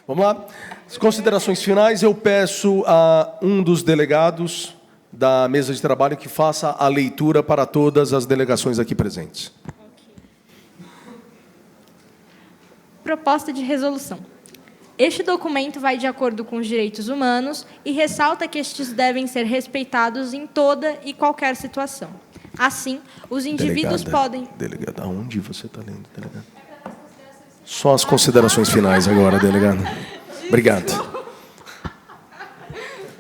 Vamos lá? As considerações finais, eu peço a um dos delegados da mesa de trabalho que faça a leitura para todas as delegações aqui presentes. Proposta de resolução. Este documento vai de acordo com os direitos humanos e ressalta que estes devem ser respeitados em toda e qualquer situação. Assim, os indivíduos podem... Delegada, aonde você está lendo, delegado? Só as considerações finais agora, delegado. Obrigado.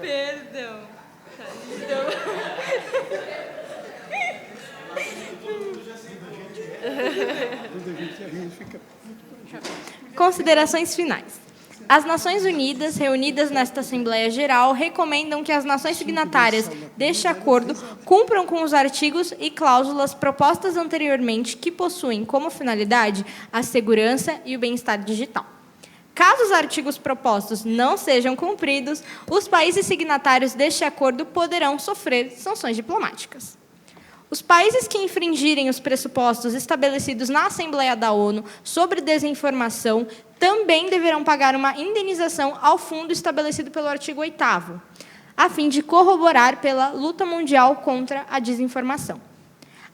Perdão. Considerações finais. As Nações Unidas, reunidas nesta Assembleia Geral, recomendam que as nações signatárias deste acordo cumpram com os artigos e cláusulas propostas anteriormente que possuem como finalidade a segurança e o bem-estar digital. Caso os artigos propostos não sejam cumpridos, os países signatários deste acordo poderão sofrer sanções diplomáticas. Os países que infringirem os pressupostos estabelecidos na Assembleia da ONU sobre desinformação também deverão pagar uma indenização ao fundo estabelecido pelo artigo 8º, a fim de corroborar pela luta mundial contra a desinformação.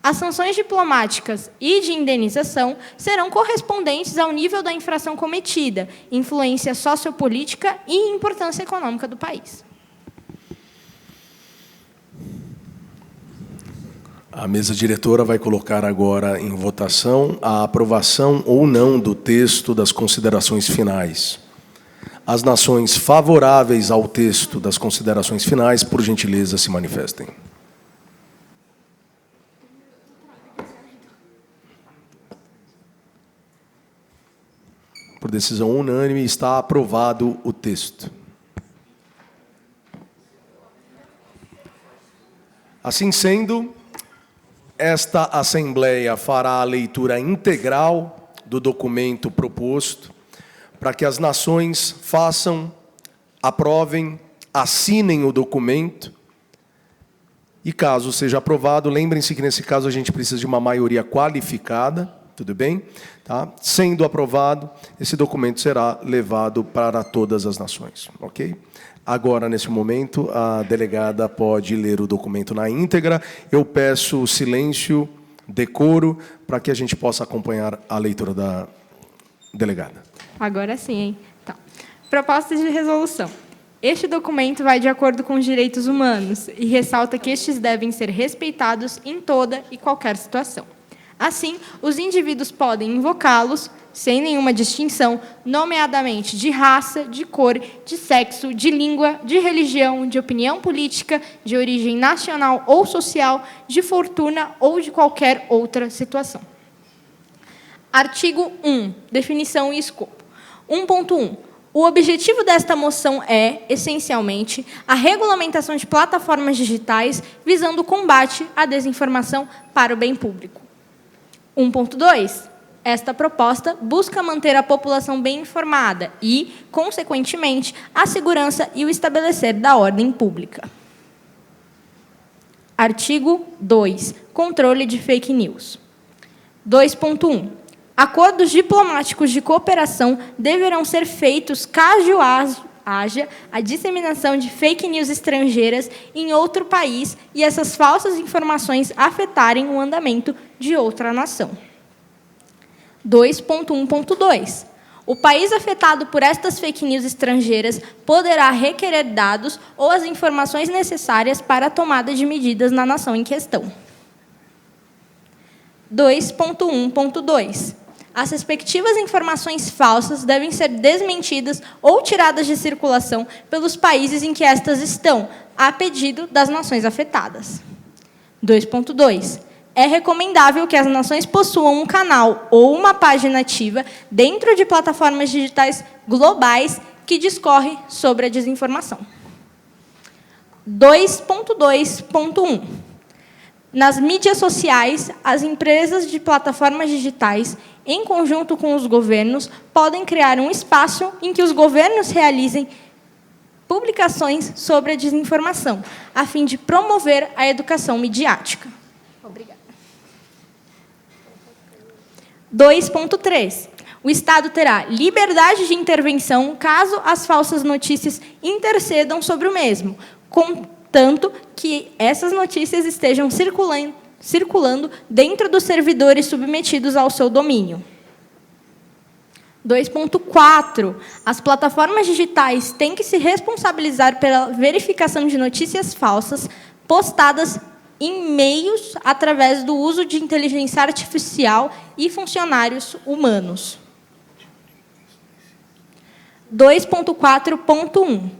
As sanções diplomáticas e de indenização serão correspondentes ao nível da infração cometida, influência sociopolítica e importância econômica do país. A mesa diretora vai colocar agora em votação a aprovação ou não do texto das considerações finais. As nações favoráveis ao texto das considerações finais, por gentileza, se manifestem. Por decisão unânime, está aprovado o texto. Assim sendo, esta Assembleia fará a leitura integral do documento proposto para que as nações façam, aprovem, assinem o documento e, caso seja aprovado, lembrem-se que, nesse caso, a gente precisa de uma maioria qualificada, tudo bem? Tá? Sendo aprovado, esse documento será levado para todas as nações, ok? Agora, nesse momento, a delegada pode ler o documento na íntegra. Eu peço silêncio, decoro, para que a gente possa acompanhar a leitura da delegada. Agora sim, hein? Tá. Proposta de resolução. Este documento vai de acordo com os direitos humanos e ressalta que estes devem ser respeitados em toda e qualquer situação. Assim, os indivíduos podem invocá-los, sem nenhuma distinção, nomeadamente de raça, de cor, de sexo, de língua, de religião, de opinião política, de origem nacional ou social, de fortuna ou de qualquer outra situação. Artigo 1. Definição e escopo. 1.1. O objetivo desta moção é, essencialmente, a regulamentação de plataformas digitais visando o combate à desinformação para o bem público. 1.2. Esta proposta busca manter a população bem informada e, consequentemente, a segurança e o estabelecer da ordem pública. Artigo 2. Controle de fake news. 2.1. Acordos diplomáticos de cooperação deverão ser feitos caso haja a disseminação de fake news estrangeiras em outro país e essas falsas informações afetarem o andamento de outra nação. 2.1.2. O país afetado por estas fake news estrangeiras poderá requerer dados ou as informações necessárias para a tomada de medidas na nação em questão. 2.1.2. As respectivas informações falsas devem ser desmentidas ou tiradas de circulação pelos países em que estas estão, a pedido das nações afetadas. 2.2. É recomendável que as nações possuam um canal ou uma página ativa dentro de plataformas digitais globais que discorre sobre a desinformação. 2.2.1. Nas mídias sociais, as empresas de plataformas digitais, em conjunto com os governos, podem criar um espaço em que os governos realizem publicações sobre a desinformação, a fim de promover a educação midiática. Obrigada. 2.3. O Estado terá liberdade de intervenção caso as falsas notícias intercedam sobre o mesmo, contanto que essas notícias estejam circulando dentro dos servidores submetidos ao seu domínio. 2.4. As plataformas digitais têm que se responsabilizar pela verificação de notícias falsas postadas em meios através do uso de inteligência artificial e funcionários humanos. 2.4.1.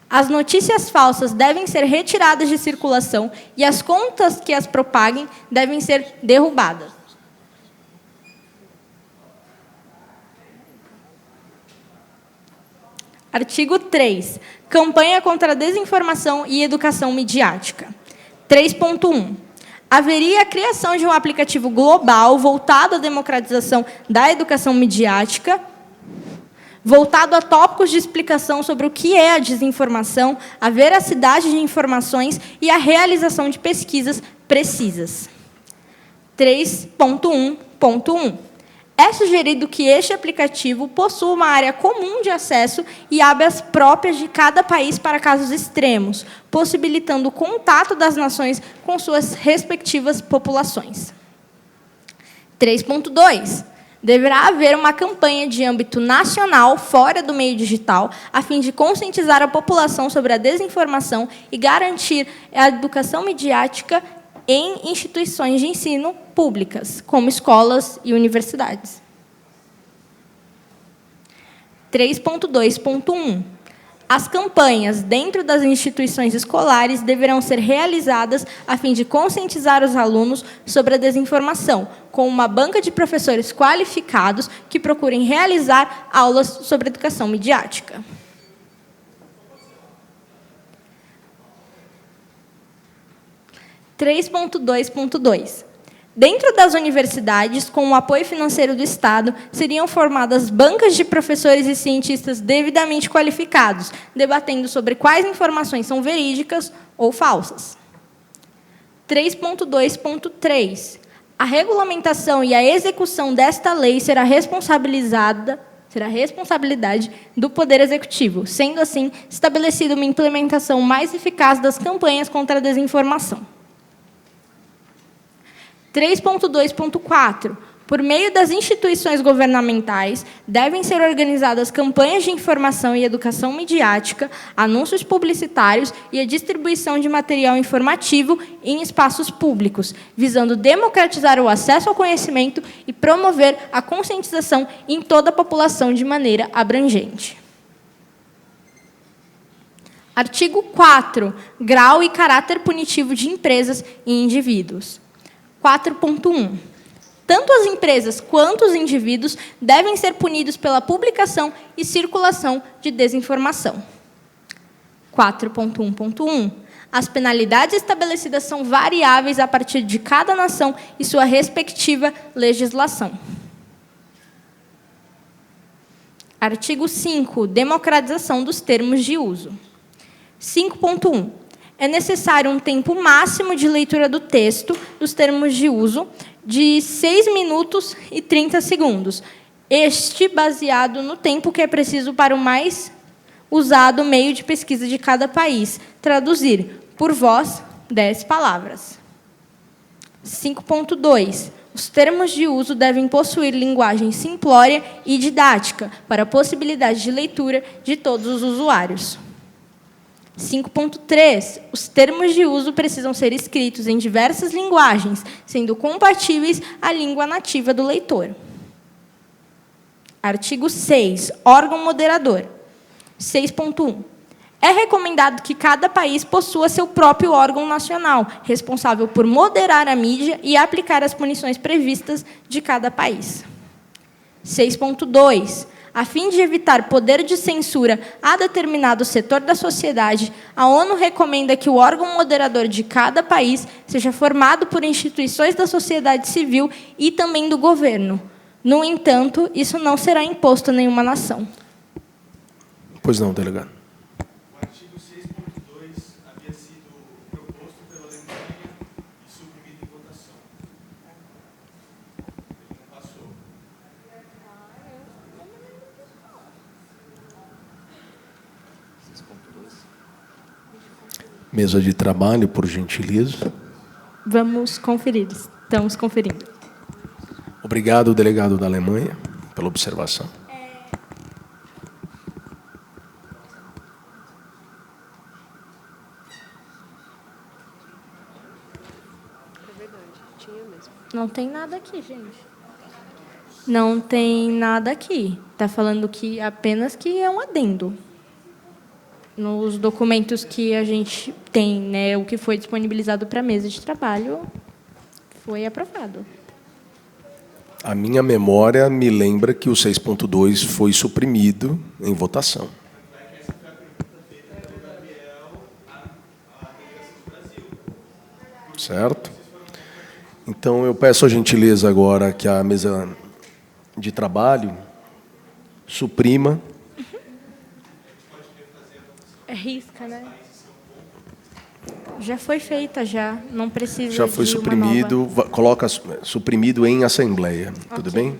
As notícias falsas devem ser retiradas de circulação e as contas que as propaguem devem ser derrubadas. Artigo 3. Campanha contra a desinformação e educação midiática. 3.1. Haveria a criação de um aplicativo global voltado à democratização da educação midiática, voltado a tópicos de explicação sobre o que é a desinformação, a veracidade de informações e a realização de pesquisas precisas. 3.1.1. É sugerido que este aplicativo possua uma área comum de acesso e abas próprias de cada país para casos extremos, possibilitando o contato das nações com suas respectivas populações. 3.2. Deverá haver uma campanha de âmbito nacional, fora do meio digital, a fim de conscientizar a população sobre a desinformação e garantir a educação midiática em instituições de ensino públicas, como escolas e universidades. 3.2.1. As campanhas dentro das instituições escolares deverão ser realizadas a fim de conscientizar os alunos sobre a desinformação, com uma banca de professores qualificados que procurem realizar aulas sobre educação midiática. 3.2.2. Dentro das universidades, com o apoio financeiro do Estado, seriam formadas bancas de professores e cientistas devidamente qualificados, debatendo sobre quais informações são verídicas ou falsas. 3.2.3. A regulamentação e a execução desta lei será responsabilidade do Poder Executivo, sendo assim estabelecida uma implementação mais eficaz das campanhas contra a desinformação. 3.2.4. Por meio das instituições governamentais, devem ser organizadas campanhas de informação e educação midiática, anúncios publicitários e a distribuição de material informativo em espaços públicos, visando democratizar o acesso ao conhecimento e promover a conscientização em toda a população de maneira abrangente. Artigo 4. Grau e caráter punitivo de empresas e indivíduos. 4.1. Tanto as empresas quanto os indivíduos devem ser punidos pela publicação e circulação de desinformação. 4.1.1. As penalidades estabelecidas são variáveis a partir de cada nação e sua respectiva legislação. Artigo 5. Democratização dos termos de uso. 5.1. É necessário um tempo máximo de leitura do texto dos termos de uso de 6 minutos e 30 segundos. Este baseado no tempo que é preciso para o mais usado meio de pesquisa de cada país. Traduzir por voz 10 palavras. 5.2. Os termos de uso devem possuir linguagem simplória e didática para a possibilidade de leitura de todos os usuários. 5.3. Os termos de uso precisam ser escritos em diversas linguagens, sendo compatíveis à língua nativa do leitor. Artigo 6. Órgão moderador. 6.1. É recomendado que cada país possua seu próprio órgão nacional, responsável por moderar a mídia e aplicar as punições previstas de cada país. 6.2. A fim de evitar poder de censura a determinado setor da sociedade, a ONU recomenda que o órgão moderador de cada país seja formado por instituições da sociedade civil e também do governo. No entanto, isso não será imposto a nenhuma nação. Pois não, delegado. O artigo 6.2 havia sido proposto pela Alemanha e suprimido em votação. Ele não passou. Mesa de trabalho, por gentileza. Vamos conferir. Estamos conferindo. Obrigado, delegado da Alemanha, pela observação. Não tem nada aqui, gente. Não tem nada aqui. Está falando que apenas que é um adendo. Nos documentos que a gente tem, né, o que foi disponibilizado para a mesa de trabalho, foi aprovado. A minha memória me lembra que o 6.2 foi suprimido em votação. Certo? Então, eu peço a gentileza agora que a mesa de trabalho suprima. É risca, né? Já foi feita, já. Não precisa Já foi de uma suprimido, nova. coloca suprimido em assembleia. Tudo bem?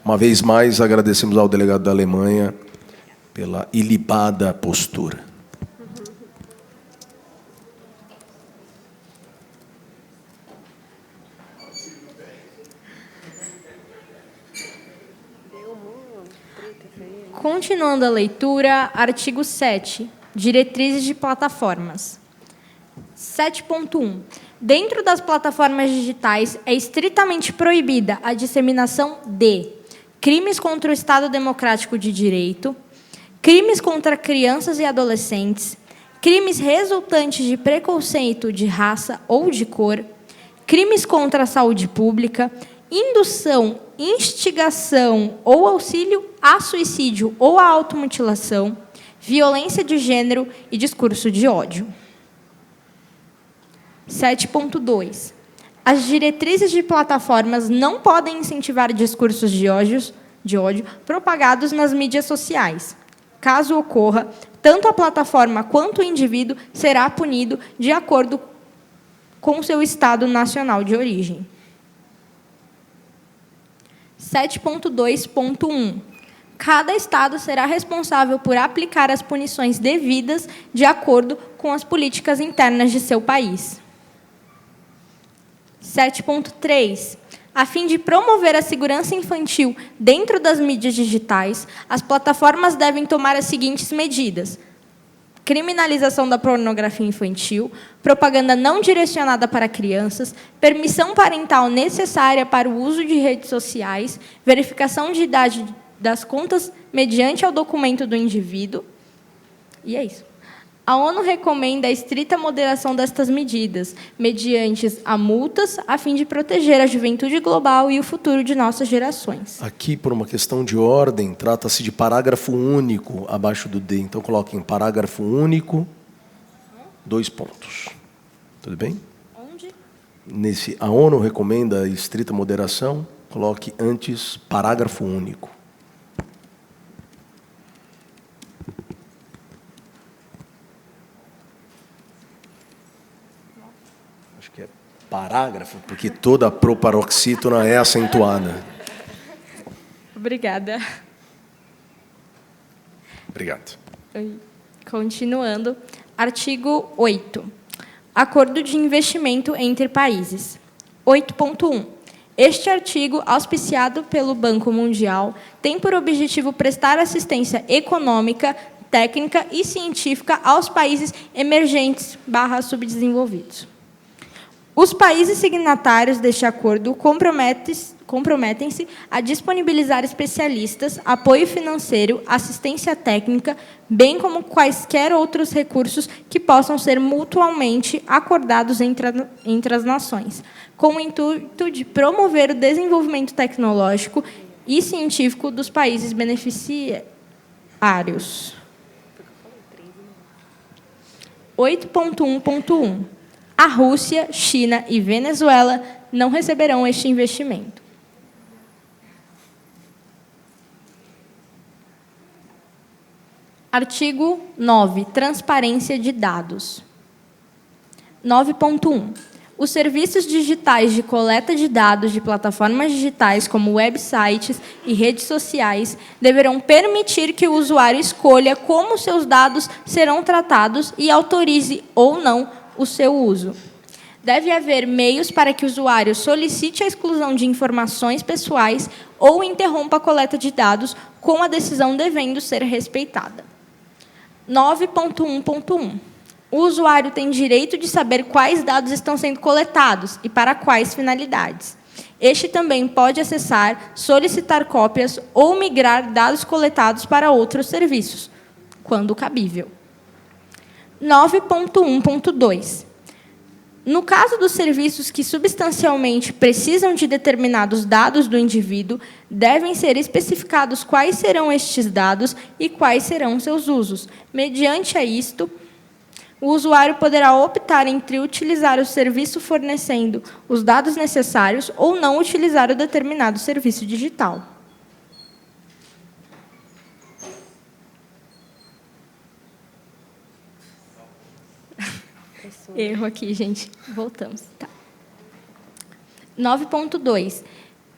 Uma vez mais, agradecemos ao delegado da Alemanha pela ilibada postura. Continuando a leitura, artigo 7, diretrizes de plataformas. 7.1. Dentro das plataformas digitais, é estritamente proibida a disseminação de crimes contra o Estado Democrático de Direito, crimes contra crianças e adolescentes, crimes resultantes de preconceito de raça ou de cor, crimes contra a saúde pública, indução, instigação ou auxílio a suicídio ou a automutilação, violência de gênero e discurso de ódio. 7.2. As diretrizes de plataformas não podem incentivar discursos de ódio propagados nas mídias sociais. Caso ocorra, tanto a plataforma quanto o indivíduo será punido de acordo com seu estado nacional de origem. 7.2.1. Cada Estado será responsável por aplicar as punições devidas de acordo com as políticas internas de seu país. 7.3. A fim de promover a segurança infantil dentro das mídias digitais, as plataformas devem tomar as seguintes medidas: criminalização da pornografia infantil, propaganda não direcionada para crianças, permissão parental necessária para o uso de redes sociais, verificação de idade das contas mediante ao documento do indivíduo. E é isso. A ONU recomenda a estrita moderação destas medidas, mediante a multas, a fim de proteger a juventude global e o futuro de nossas gerações. Aqui, por uma questão de ordem, trata-se de parágrafo único abaixo do D. Então, coloquem parágrafo único, 2 pontos. Tudo bem? Onde? A ONU recomenda a estrita moderação, coloque antes parágrafo único. Acho que é parágrafo, porque toda a proparoxítona é acentuada. Obrigada. Obrigado. Continuando. Artigo 8. Acordo de investimento entre países. 8.1. Este artigo, auspiciado pelo Banco Mundial, tem por objetivo prestar assistência econômica, técnica e científica aos países emergentes/subdesenvolvidos. Os países signatários deste acordo comprometem-se a disponibilizar especialistas, apoio financeiro, assistência técnica, bem como quaisquer outros recursos que possam ser mutuamente acordados entre as nações, com o intuito de promover o desenvolvimento tecnológico e científico dos países beneficiários. 8.1.1. A Rússia, China e Venezuela não receberão este investimento. Artigo 9. Transparência de dados. 9.1. Os serviços digitais de coleta de dados de plataformas digitais, como websites e redes sociais, deverão permitir que o usuário escolha como seus dados serão tratados e autorize ou não o seu uso. Deve haver meios para que o usuário solicite a exclusão de informações pessoais ou interrompa a coleta de dados, com a decisão devendo ser respeitada. 9.1.1. O usuário tem direito de saber quais dados estão sendo coletados e para quais finalidades. Este também pode acessar, solicitar cópias ou migrar dados coletados para outros serviços, quando cabível. 9.1.2. No caso dos serviços que substancialmente precisam de determinados dados do indivíduo, devem ser especificados quais serão estes dados e quais serão seus usos. Mediante a isto, o usuário poderá optar entre utilizar o serviço fornecendo os dados necessários ou não utilizar o determinado serviço digital. Erro aqui, gente. Voltamos. Tá. 9.2.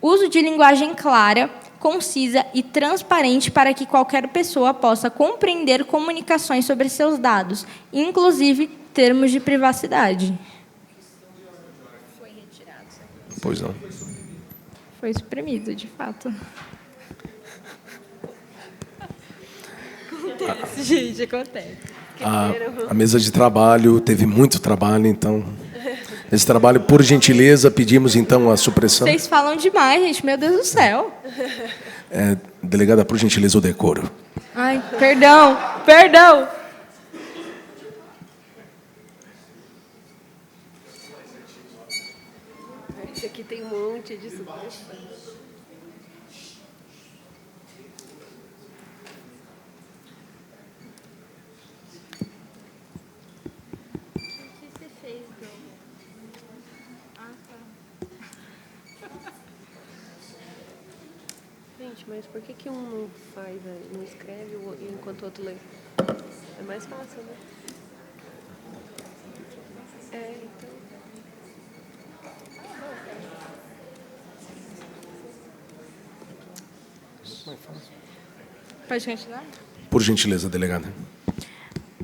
Uso de linguagem clara, concisa e transparente para que qualquer pessoa possa compreender comunicações sobre seus dados, inclusive termos de privacidade. Foi retirado. Pois não. Foi suprimido, de fato. Acontece, gente, acontece. A mesa de trabalho teve muito trabalho, então... Esse trabalho, por gentileza, pedimos, então, a supressão. Vocês falam demais, gente. Meu Deus do céu. Delegada, por gentileza, o decoro. Ai, perdão, perdão. Esse aqui tem um monte disso. Gente, mas por que um não faz, não escreve enquanto o outro lê? É mais fácil, né? Então... Pode continuar? Por gentileza, delegada.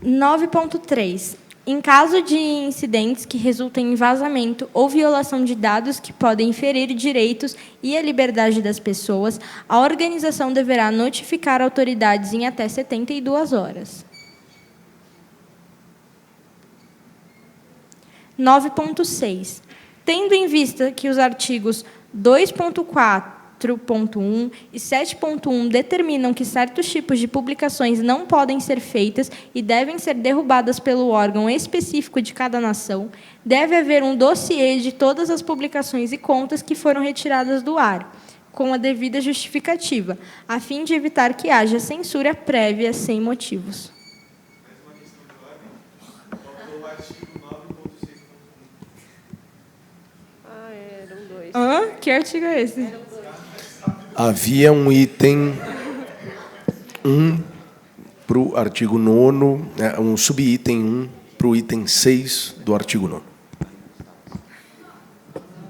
9.3. Em caso de incidentes que resultem em vazamento ou violação de dados que podem ferir direitos e a liberdade das pessoas, a organização deverá notificar autoridades em até 72 horas. 9.6. Tendo em vista que os artigos 2.4, 4.1 e 7.1 determinam que certos tipos de publicações não podem ser feitas e devem ser derrubadas pelo órgão específico de cada nação, deve haver um dossiê de todas as publicações e contas que foram retiradas do ar, com a devida justificativa, a fim de evitar que haja censura prévia sem motivos. O artigo 9.6.1. Eram dois. Que artigo é esse? Havia um item 1 para o artigo 9º, um subitem 1 para o item 6 do artigo 9º.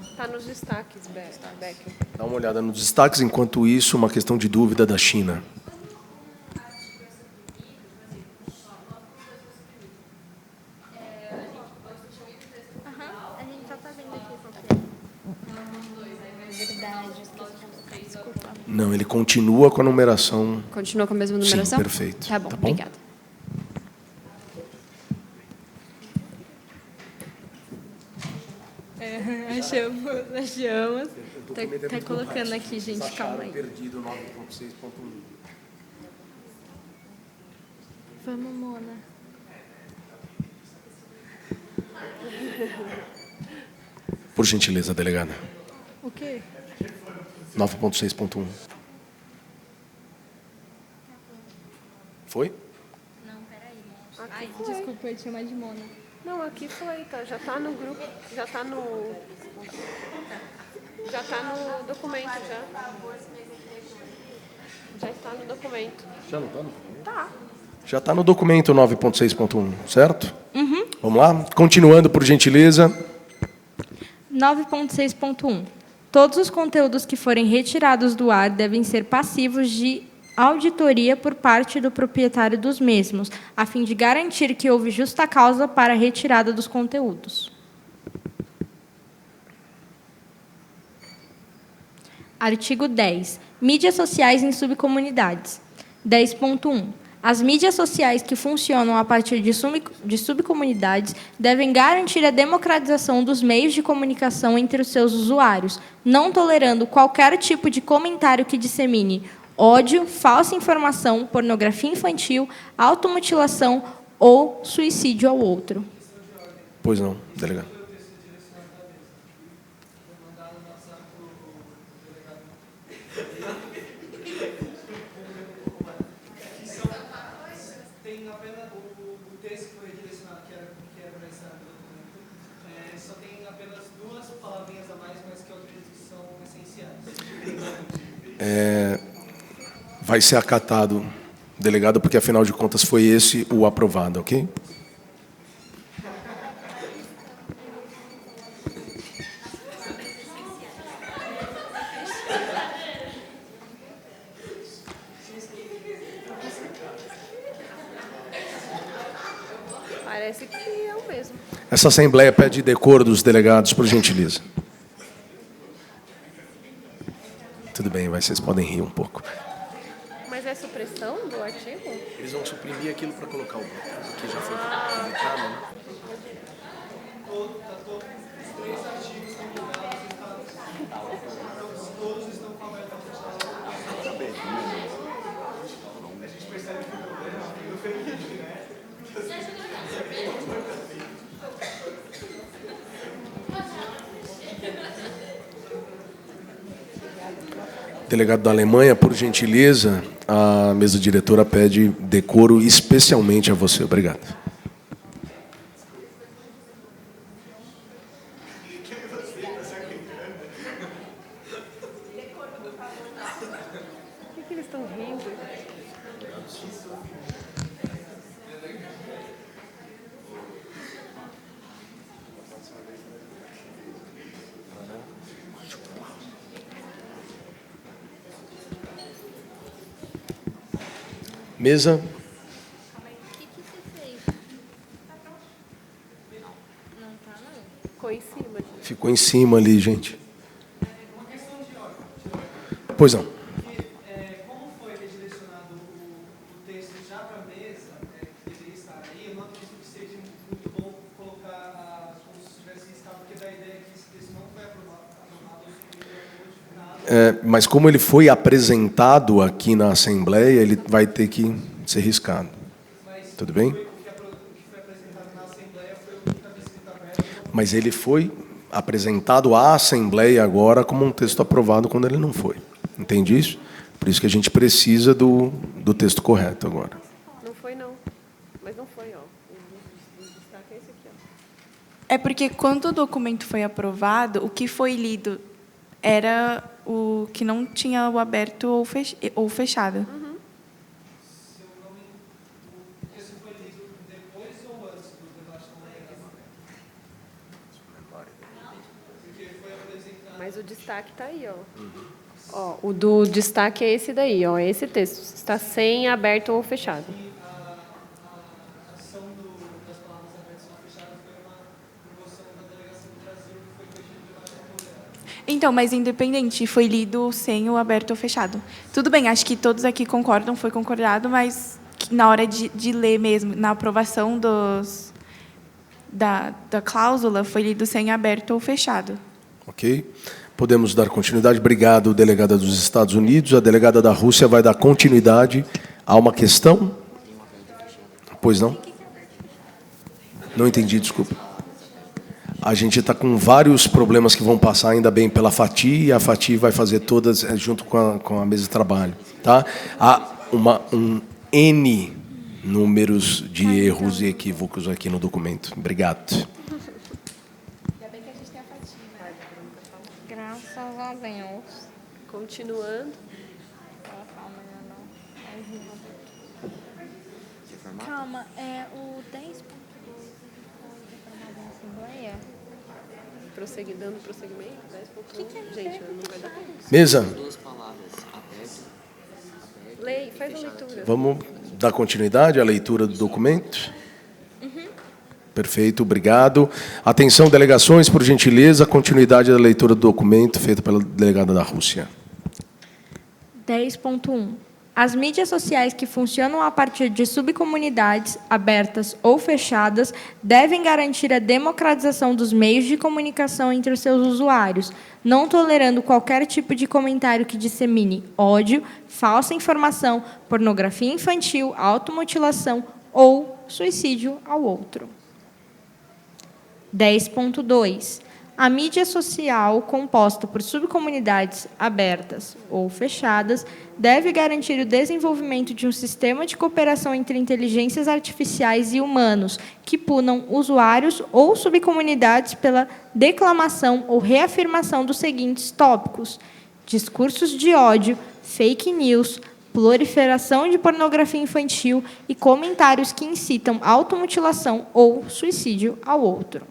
Está nos destaques, Becker. Dá uma olhada nos destaques, enquanto isso, uma questão de dúvida da China. A gente só está vendo aqui qualquer. Verdade, Não, ele continua com a numeração. Continua com a mesma numeração? Sim, perfeito. Tá bom, Tá bom? obrigada. Achamos. Tá colocando aqui, gente, calma aí. Perdido 9.6.1. Vamos, Mona. Por gentileza, delegada. O quê? 9.6.1. Foi? Não, peraí. Ai, desculpa, eu te chamar de Mona. Não, aqui foi, tá, já está no grupo, já está no documento, já. Já está no documento. Já não está no documento? Tá. Já está no documento 9.6.1, certo? Uhum. Vamos lá? Continuando, por gentileza. 9.6.1. Todos os conteúdos que forem retirados do ar devem ser passivos de auditoria por parte do proprietário dos mesmos, a fim de garantir que houve justa causa para a retirada dos conteúdos. Artigo 10. Mídias sociais em subcomunidades. 10.1. As mídias sociais que funcionam a partir de subcomunidades devem garantir a democratização dos meios de comunicação entre os seus usuários, não tolerando qualquer tipo de comentário que dissemine ódio, falsa informação, pornografia infantil, automutilação ou suicídio ao outro. Pois não, delegado. Tem apenas o texto que foi redirecionado, que era para esse documento, só tem apenas 2 palavrinhas a mais, mas que eu acredito que são essenciais. Vai ser acatado, delegado, porque afinal de contas foi esse o aprovado, ok? Parece que é o mesmo. Essa Assembleia pede decoro dos delegados, por gentileza. Tudo bem, vocês podem rir um pouco. Mas é supressão do artigo? Eles vão suprimir aquilo para colocar o que já foi publicado, né? Delegado da Alemanha, por gentileza, a mesa diretora pede decoro especialmente a você. Obrigado. Por que eles estão rindo? Mesa. Ficou em cima, gente. Ficou em cima ali, gente. Pois não. Como foi redirecionado o texto já para a mesa, que deveria estar aí, eu não acredito que seja muito bom colocar como se tivesse estado, porque da ideia que esse texto não foi aprovado modificado. Mas como ele foi apresentado aqui na Assembleia, ele vai ter que ser riscado. Tudo bem? O que foi apresentado na Assembleia foi o que estava escrito aberto. Mas ele foi apresentado à Assembleia agora como um texto aprovado quando ele não foi. Entende isso? Por isso que a gente precisa do texto correto agora. Não foi, não. Mas não foi, ó. O destaque é esse aqui, ó. É porque quando o documento foi aprovado, o que foi lido era o que não tinha o aberto ou fechado. Isso foi lido depois ou antes do debate da manhã? Mas o destaque está aí, ó. Ó, o do destaque é esse daí, ó. Esse texto está sem aberto ou fechado. A ação das palavras abertas ou fechadas foi uma promoção da delegação do Brasil que foi feita no debate da Câmara. Então, mas independente, foi lido sem o aberto ou fechado. Tudo bem, acho que todos aqui concordam, foi concordado, mas que na hora de ler mesmo, na aprovação da cláusula, foi lido sem aberto ou fechado. Ok? Podemos dar continuidade. Obrigado, delegada dos Estados Unidos. A delegada da Rússia vai dar continuidade a uma questão? Pois não? Não entendi, desculpa. A gente está com vários problemas que vão passar ainda bem pela FATI, e a FATI vai fazer todas junto com a mesa de trabalho. Tá? Há um N números de erros e equívocos aqui no documento. Obrigado. Graças a Deus. Continuando. Calma, o 10.12 foi aprovado na Assembleia? dando prosseguimento, 10.1. Gente, não vai dar tempo. Mesa, Lei, faz a leitura. vamos dar continuidade à leitura do documento? Perfeito, obrigado. Atenção, delegações, por gentileza, continuidade da leitura do documento feita pela delegada da Rússia. 10.1. As mídias sociais que funcionam a partir de subcomunidades abertas ou fechadas devem garantir a democratização dos meios de comunicação entre os seus usuários, não tolerando qualquer tipo de comentário que dissemine ódio, falsa informação, pornografia infantil, automutilação ou suicídio ao outro. 10.2. A mídia social, composta por subcomunidades abertas ou fechadas, deve garantir o desenvolvimento de um sistema de cooperação entre inteligências artificiais e humanos, que punam usuários ou subcomunidades pela declamação ou reafirmação dos seguintes tópicos: discursos de ódio, fake news, proliferação de pornografia infantil e comentários que incitam automutilação ou suicídio ao outro.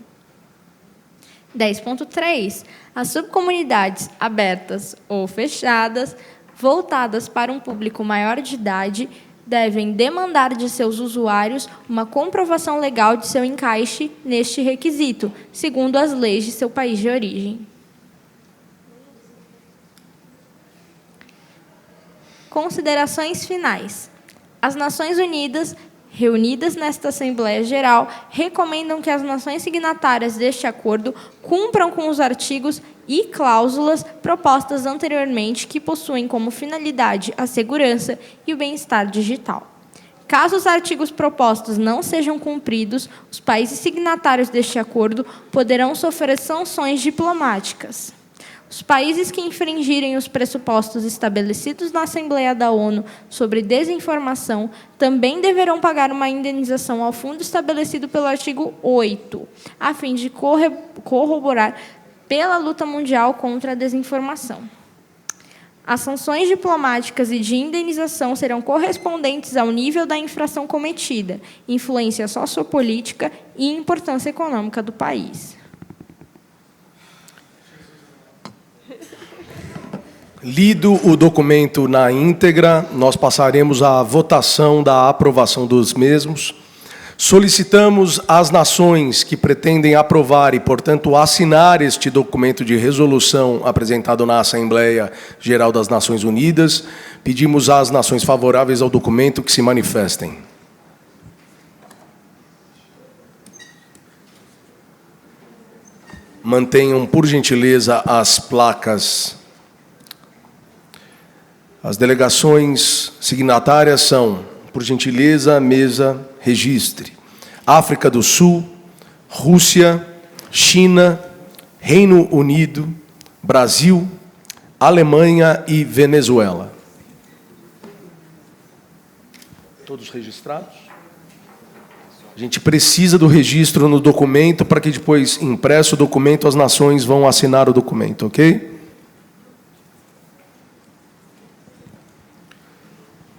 10.3. As subcomunidades abertas ou fechadas, voltadas para um público maior de idade, devem demandar de seus usuários uma comprovação legal de seu encaixe neste requisito, segundo as leis de seu país de origem. Considerações finais. As Nações Unidas, reunidas nesta Assembleia Geral, recomendam que as nações signatárias deste acordo cumpram com os artigos e cláusulas propostas anteriormente que possuem como finalidade a segurança e o bem-estar digital. Caso os artigos propostos não sejam cumpridos, os países signatários deste acordo poderão sofrer sanções diplomáticas. Os países que infringirem os pressupostos estabelecidos na Assembleia da ONU sobre desinformação também deverão pagar uma indenização ao fundo estabelecido pelo artigo 8, a fim de corroborar pela luta mundial contra a desinformação. As sanções diplomáticas e de indenização serão correspondentes ao nível da infração cometida, influência sociopolítica e importância econômica do país. Lido o documento na íntegra, nós passaremos à votação da aprovação dos mesmos. Solicitamos às nações que pretendem aprovar e, portanto, assinar este documento de resolução apresentado na Assembleia Geral das Nações Unidas, pedimos às nações favoráveis ao documento que se manifestem. Mantenham, por gentileza, as placas. As delegações signatárias são, por gentileza, mesa, registre: África do Sul, Rússia, China, Reino Unido, Brasil, Alemanha e Venezuela. Todos registrados? A gente precisa do registro no documento para que depois, impresso o documento, as nações vão assinar o documento, ok?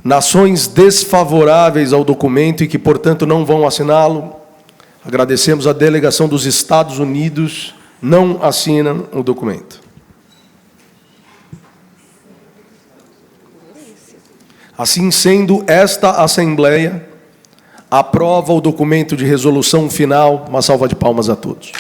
Nações desfavoráveis ao documento e que, portanto, não vão assiná-lo, agradecemos a delegação dos Estados Unidos, não assinam o documento. Assim sendo, esta Assembleia aprova o documento de resolução final. Uma salva de palmas a todos.